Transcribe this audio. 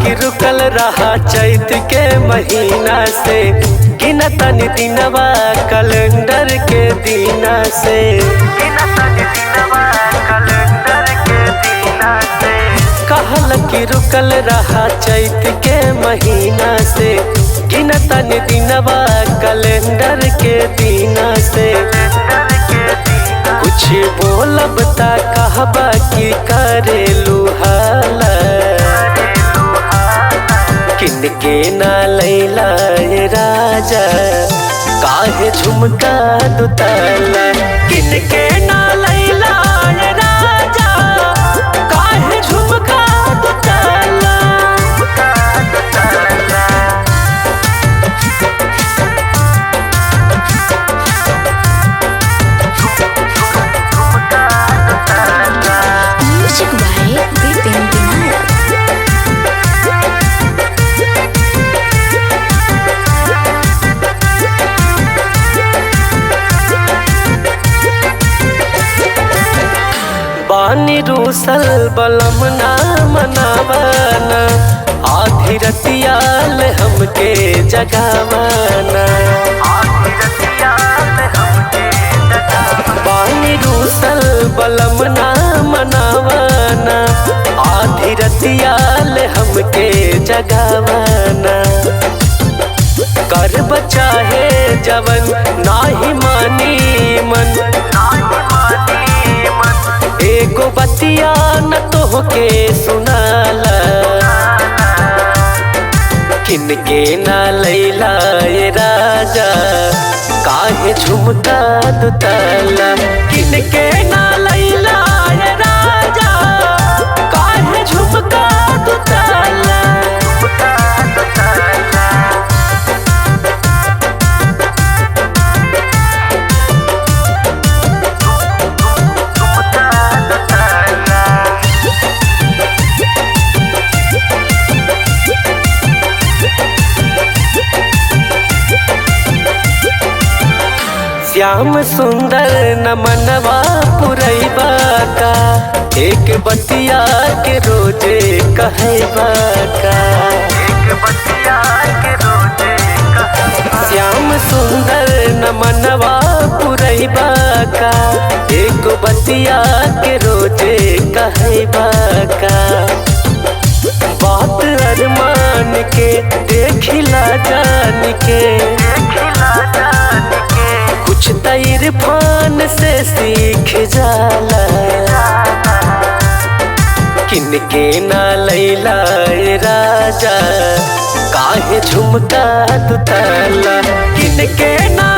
की रुकल रहा चैत के महीना से, गिनतन दिनवा कैलेंडर के दीना से, कहल की रुकल रहा चैत के महीना से, गिनतन दिनवा कैलेंडर के दीना से। कुछ बोलब ता कहबा की करेलू हाला, किनके ना लैला ये राजा काहे झुमका दुताला, किनके ना लैला ये राजा काहे झुमका दुताला। Music by Vipin Vinayak. बानी रूसल बलम ना मनावाना, आधी रतियाल हमके जगावाना। बानी रूसल बलम ना मनावाना, आधी रतियाल हमके जगावाना। कर बचाहे जवन नाही मानी मन, एगो बतिया न तोहके सुनाला, किनके ना लैला ये राजा काहे झुमका दुताला, किनके ना लैला ये राजा काहे झुमका दुताला। श्याम सुंदर नमनवा पुरैबा का, एक बतिया के रोजे कहैबा का। श्याम सुंदर नमनवा पुरैबा का, एक बतिया के रोजे कहैबा का। बात अरमान के देखिला जान के, कुछ त इरफान से सीख जाला, किनके ना लैला ये राजा काहे झुमका दुताला, किनके ना